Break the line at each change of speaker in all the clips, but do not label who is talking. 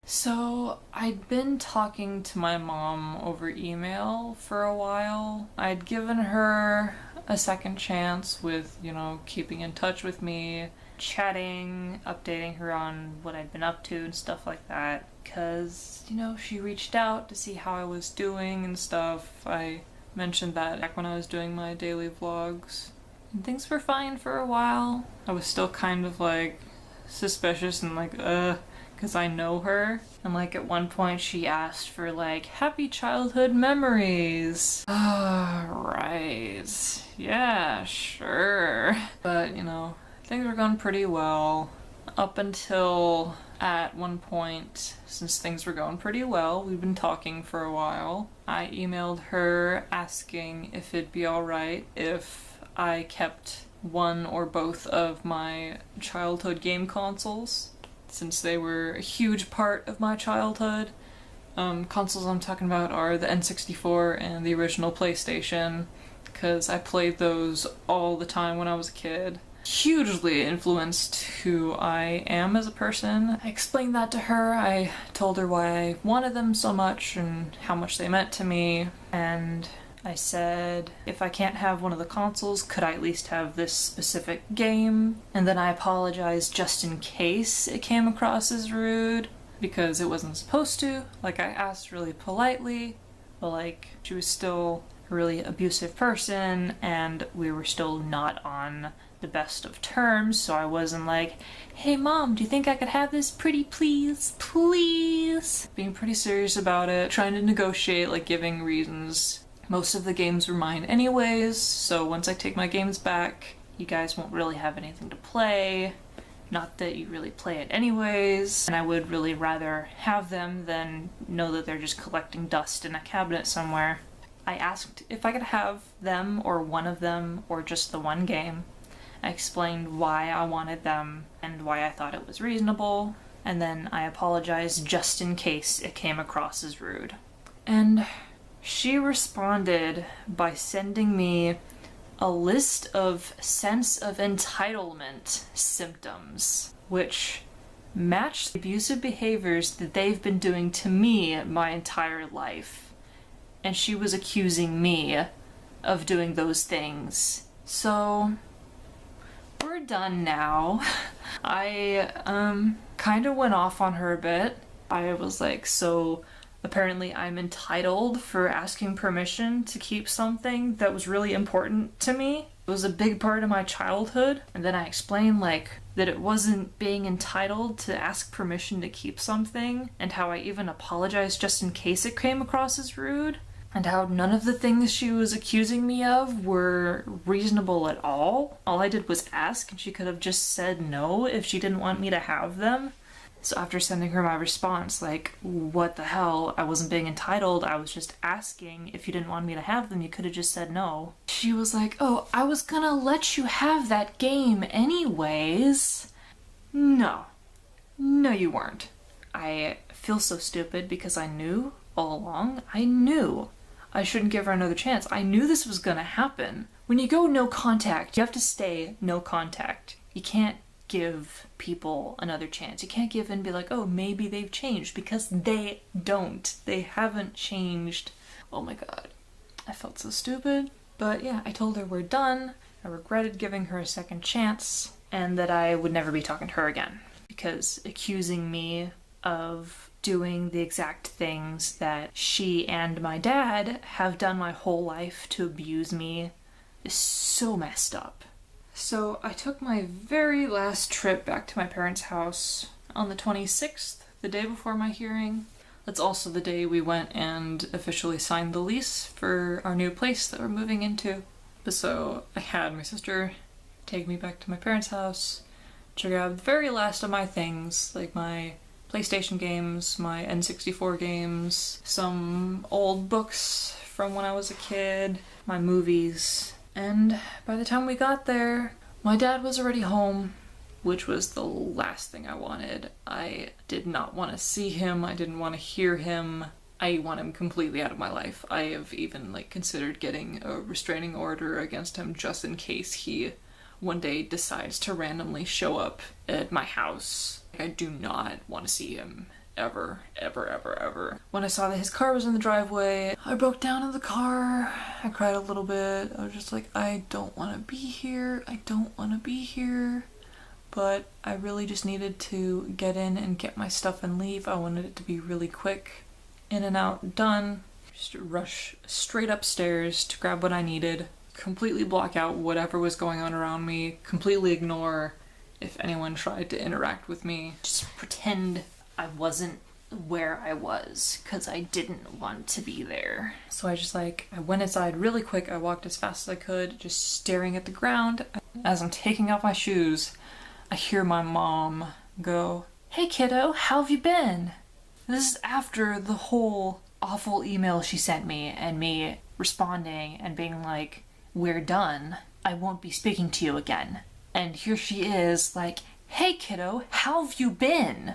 So I'd been talking to my mom over email for a while. I'd given her a second chance with, keeping in touch with me, chatting, updating her on what I'd been up to and stuff like that. Cause, she reached out to see how I was doing and stuff. I mentioned that back when I was doing my daily vlogs. And things were fine for a while. I was still kind of suspicious and because I know her. And at one point she asked for happy childhood memories. Right. Yeah, sure. But, things were going pretty well. Up until at one point, since things were going pretty well, we've been talking for a while. I emailed her asking if it'd be alright if I kept one or both of my childhood game consoles, since they were a huge part of my childhood. Consoles I'm talking about are the N64 and the original PlayStation, because I played those all the time when I was a kid. Hugely influenced who I am as a person. I explained that to her. I told her why I wanted them so much and how much they meant to me, and I said, if I can't have one of the consoles, could I at least have this specific game? And then I apologized just in case it came across as rude, because it wasn't supposed to. I asked really politely, but she was still a really abusive person, and we were still not on the best of terms, so I wasn't hey mom, do you think I could have this pretty please? Please? Being pretty serious about it, trying to negotiate, giving reasons. Most of the games were mine anyways, so once I take my games back, you guys won't really have anything to play. Not that you really play it anyways, and I would really rather have them than know that they're just collecting dust in a cabinet somewhere. I asked if I could have them, or one of them, or just the one game. I explained why I wanted them and why I thought it was reasonable, and then I apologized just in case it came across as rude. And she responded by sending me a list of sense of entitlement symptoms, which matched the abusive behaviors that they've been doing to me my entire life. And she was accusing me of doing those things. So we're done now. I kind of went off on her a bit. I was so apparently I'm entitled for asking permission to keep something that was really important to me. It was a big part of my childhood. And then I explained that it wasn't being entitled to ask permission to keep something, and how I even apologized just in case it came across as rude, and how none of the things she was accusing me of were reasonable at all. All I did was ask, and she could have just said no if she didn't want me to have them. So after sending her my response, what the hell, I wasn't being entitled, I was just asking. If you didn't want me to have them, you could have just said no. She was oh, I was gonna let you have that game anyways. No. No, you weren't. I feel so stupid because I knew all along. I knew I shouldn't give her another chance. I knew this was gonna happen. When you go no contact, you have to stay no contact. You can't give people another chance. You can't give in and be oh, maybe they've changed, because they don't. They haven't changed. Oh my god. I felt so stupid. But yeah, I told her we're done. I regretted giving her a second chance, and that I would never be talking to her again, because accusing me of doing the exact things that she and my dad have done my whole life to abuse me is so messed up. So I took my very last trip back to my parents' house on the 26th, the day before my hearing. That's also the day we went and officially signed the lease for our new place that we're moving into. So I had my sister take me back to my parents' house to grab the very last of my things, my PlayStation games, my N64 games, some old books from when I was a kid, my movies. And by the time we got there, my dad was already home, which was the last thing I wanted. I did not want to see him. I didn't want to hear him. I want him completely out of my life. I have even considered getting a restraining order against him just in case he one day decides to randomly show up at my house. I do not want to see him ever, ever, ever, ever. When I saw that his car was in the driveway, I broke down in the car. I cried a little bit. I was just like, I don't want to be here. I don't want to be here. But I really just needed to get in and get my stuff and leave. I wanted it to be really quick. In and out, done. Just rush straight upstairs to grab what I needed. Completely block out whatever was going on around me. Completely ignore if anyone tried to interact with me. Just pretend I wasn't where I was because I didn't want to be there. So I went inside really quick. I walked as fast as I could, just staring at the ground. As I'm taking off my shoes, I hear my mom go, "Hey kiddo, how have you been?" This is after the whole awful email she sent me and me responding and being like, "We're done. I won't be speaking to you again." And here she is like, "Hey kiddo, how have you been?"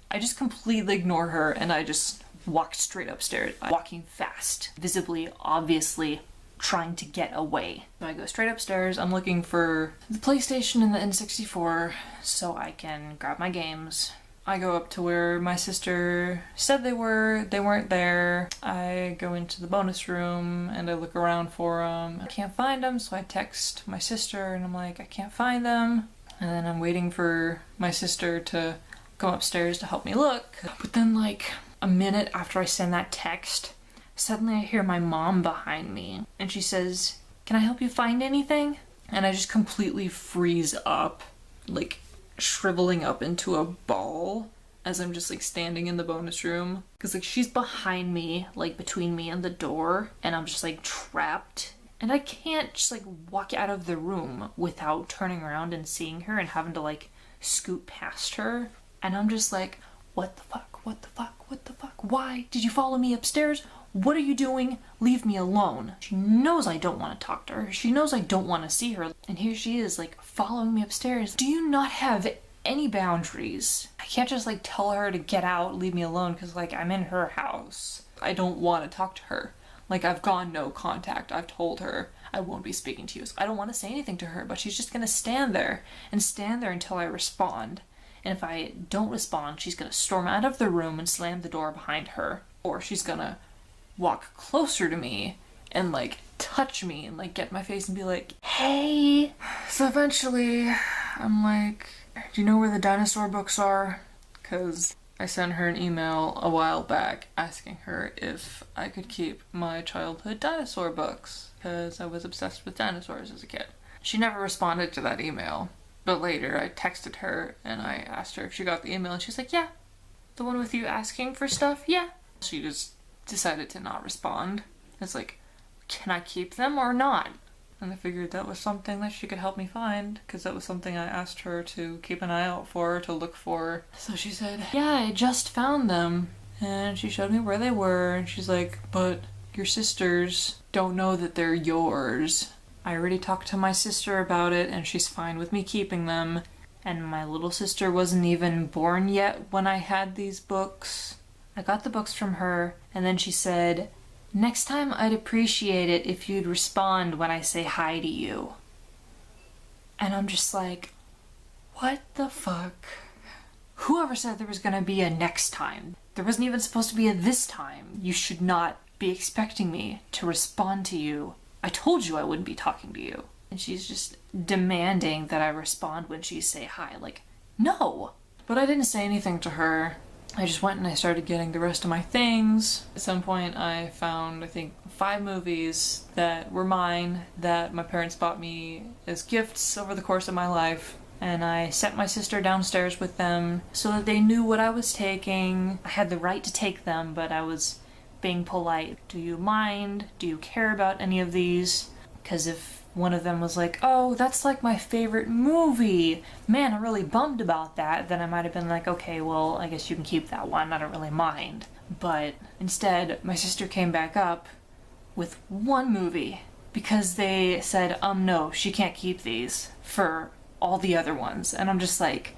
I just completely ignore her and I just walked straight upstairs, walking fast, visibly, obviously trying to get away. So I go straight upstairs. I'm looking for the PlayStation and the N64 so I can grab my games. I go up to where my sister said they were. They weren't there. I go into the bonus room and I look around for them. I can't find them, so I text my sister and I'm like, I can't find them. And then I'm waiting for my sister to come upstairs to help me look. But then like a minute after I send that text, suddenly I hear my mom behind me and she says, "Can I help you find anything?" And I just completely freeze up, like shriveling up into a ball as I'm just like standing in the bonus room. Cause like she's behind me, like between me and the door, and I'm just like trapped. And I can't just like walk out of the room without turning around and seeing her and having to like scoot past her. And I'm just like, what the fuck, what the fuck, what the fuck? Why did you follow me upstairs? What are you doing? Leave me alone. She knows I don't want to talk to her. She knows I don't want to see her. And here she is, like, following me upstairs. Do you not have any boundaries? I can't just, like, tell her to get out, leave me alone, because, like, I'm in her house. I don't want to talk to her. Like, I've gone no contact. I've told her I won't be speaking to you. So I don't want to say anything to her, but she's just going to stand there until I respond. And if I don't respond, she's going to storm out of the room and slam the door behind her. Or she's going to walk closer to me and like touch me and like get my face and be like, "Hey." So eventually I'm like, "Do you know where the dinosaur books are?" Because I sent her an email a while back asking her if I could keep my childhood dinosaur books because I was obsessed with dinosaurs as a kid. She never responded to that email, but later I texted her and I asked her if she got the email and she's like, "Yeah, the one with you asking for stuff, yeah." She just decided to not respond. It's like, can I keep them or not? And I figured that was something that she could help me find, because that was something I asked her to keep an eye out for, to look for. So she said, "Yeah, I just found them." And she showed me where they were, and she's like, "But your sisters don't know that they're yours." I already talked to my sister about it, and she's fine with me keeping them. And my little sister wasn't even born yet when I had these books. I got the books from her, and then she said, "Next time I'd appreciate it if you'd respond when I say hi to you." And I'm just like, what the fuck? Whoever said there was gonna be a next time? There wasn't even supposed to be a this time. You should not be expecting me to respond to you. I told you I wouldn't be talking to you. And she's just demanding that I respond when she say hi. Like, no. But I didn't say anything to her. I just went and I started getting the rest of my things. At some point I found, I think, 5 movies that were mine that my parents bought me as gifts over the course of my life. And I sent my sister downstairs with them so that they knew what I was taking. I had the right to take them, but I was being polite. "Do you mind? Do you care about any of these?" Because if one of them was like, "Oh, that's like my favorite movie. Man, I'm really bummed about that," then I might have been like, "Okay, well, I guess you can keep that one. I don't really mind." But instead, my sister came back up with one movie because they said, no, she can't keep these for all the other ones. And I'm just like,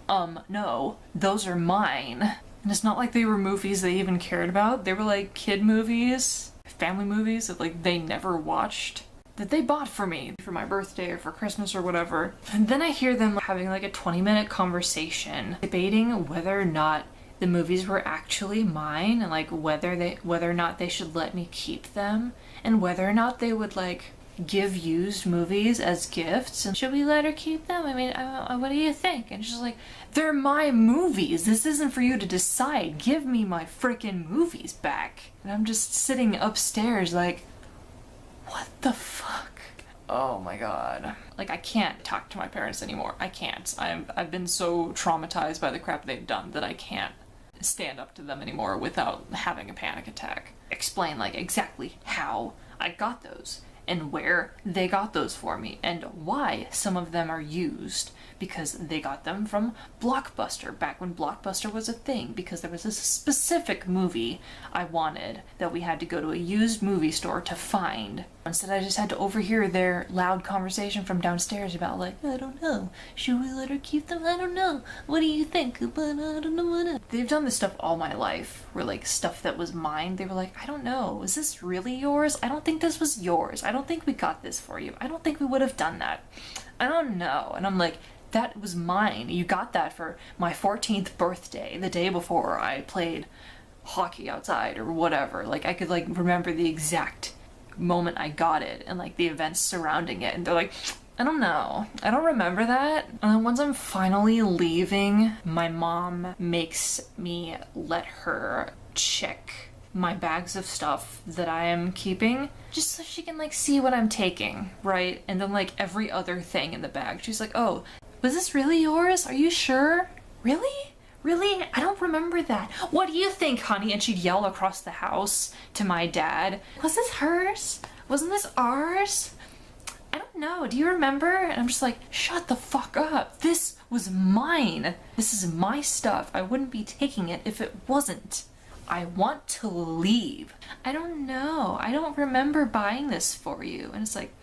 no, those are mine. And it's not like they were movies they even cared about. They were like kid movies, family movies that like they never watched, that they bought for me for my birthday or for Christmas or whatever. And then I hear them having like a 20-minute conversation debating whether or not the movies were actually mine, and like whether or not they should let me keep them, and whether or not they would like give used movies as gifts, and should we let her keep them? I mean, what do you think? And she's like, they're my movies, this isn't for you to decide, give me my freaking movies back. And I'm just sitting upstairs like, what the fuck? Oh my god. Like, I can't talk to my parents anymore. I can't. I've been so traumatized by the crap they've done that I can't stand up to them anymore without having a panic attack. Explain like exactly how I got those, and where they got those for me, and why some of them are used, because they got them from Blockbuster, back when Blockbuster was a thing, because there was a specific movie I wanted that we had to go to a used movie store to find. Instead, I just had to overhear their loud conversation from downstairs about like, I don't know, should we let her keep them? I don't know, what do you think? They've done this stuff all my life, where like stuff that was mine, they were like, I don't know, is this really yours? I don't think this was yours. I don't think we got this for you. I don't think we would have done that. I don't know. And I'm like, that was mine. You got that for my 14th birthday, the day before I played hockey outside or whatever. Like, I could like remember the exact moment I got it and like the events surrounding it. And they're like, I don't know. I don't remember that. And then once I'm finally leaving, my mom makes me let her check my bags of stuff that I am keeping, just so she can like see what I'm taking, right? And then like every other thing in the bag, she's like, oh, was this really yours? Are you sure? Really? Really? I don't remember that. What do you think, honey? And she'd yell across the house to my dad, was this hers? Wasn't this ours? I don't know. Do you remember? And I'm just like, shut the fuck up. This was mine. This is my stuff. I wouldn't be taking it if it wasn't. I want to leave. I don't know. I don't remember buying this for you. And it's like,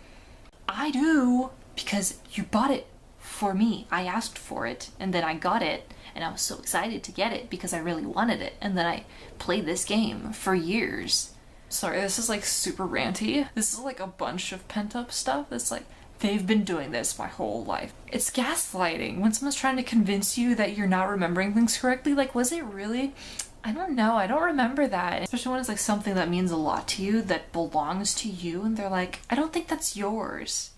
I do, because you bought it for me. I asked for it, and then I got it, and I was so excited to get it because I really wanted it. And then I played this game for years. Sorry, this is like super ranty. This is like a bunch of pent-up stuff that's like, they've been doing this my whole life. It's gaslighting. When someone's trying to convince you that you're not remembering things correctly, like, was it really? I don't know, I don't remember that. Especially when it's like something that means a lot to you, that belongs to you, and they're like, I don't think that's yours.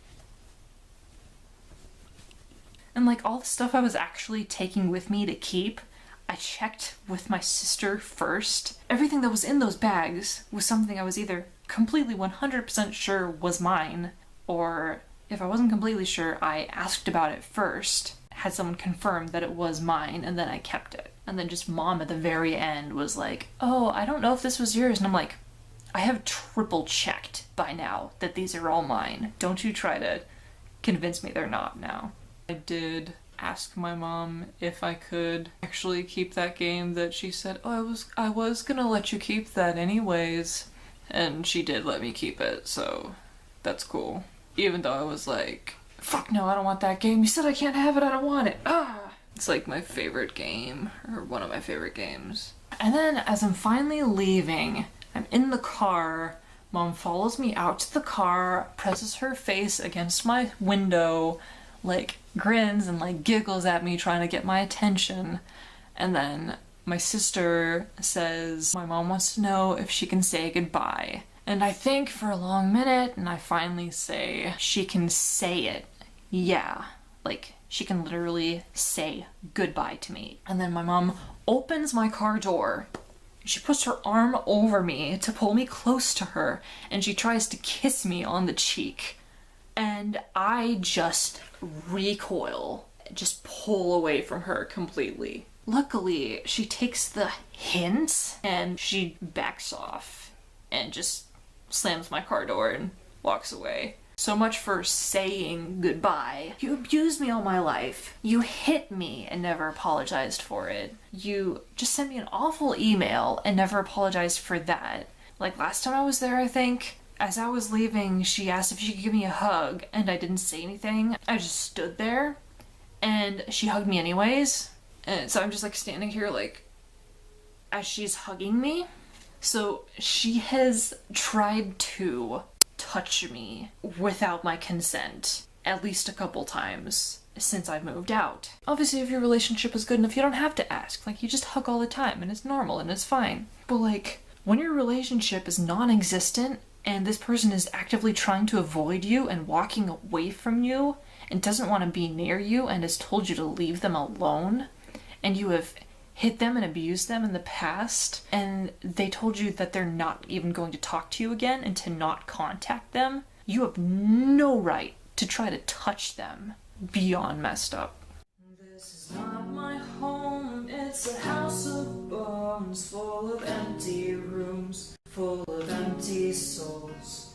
And like all the stuff I was actually taking with me to keep, I checked with my sister first. Everything that was in those bags was something I was either completely 100% sure was mine, or if I wasn't completely sure, I asked about it first, had someone confirm that it was mine, and then I kept it. And then just mom at the very end was like, oh, I don't know if this was yours. And I'm like, I have triple checked by now that these are all mine. Don't you try to convince me they're not now. I did ask my mom if I could actually keep that game that she said, oh, I was gonna let you keep that anyways. And she did let me keep it, so that's cool. Even though I was like, fuck no, I don't want that game. You said I can't have it, I don't want it. Ah! It's like my favorite game, or one of my favorite games. And then as I'm finally leaving, I'm in the car, mom follows me out to the car, presses her face against my window, like grins and like giggles at me trying to get my attention. And then my sister says my mom wants to know if she can say goodbye. And I think for a long minute, and I finally say, she can say it. Yeah, like she can literally say goodbye to me. And then my mom opens my car door. She puts her arm over me to pull me close to her, and she tries to kiss me on the cheek. And I just recoil, just pull away from her completely. Luckily, she takes the hint and she backs off and just slams my car door and walks away. So much for saying goodbye. You abused me all my life. You hit me and never apologized for it. You just sent me an awful email and never apologized for that. Like last time I was there, I think, as I was leaving, she asked if she could give me a hug, and I didn't say anything. I just stood there, and she hugged me anyways. And so I'm just like standing here like, as she's hugging me. So she has tried to touch me without my consent, at least a couple times since I've moved out. Obviously, if your relationship is good enough, you don't have to ask. Like, you just hug all the time and it's normal and it's fine. But like, when your relationship is non-existent and this person is actively trying to avoid you and walking away from you and doesn't want to be near you and has told you to leave them alone, and you have hit them and abused them in the past, and they told you that they're not even going to talk to you again and to not contact them, you have no right to try to touch them. Beyond messed up. This is not my home, it's a house of bones, full of empty rooms, full of empty souls.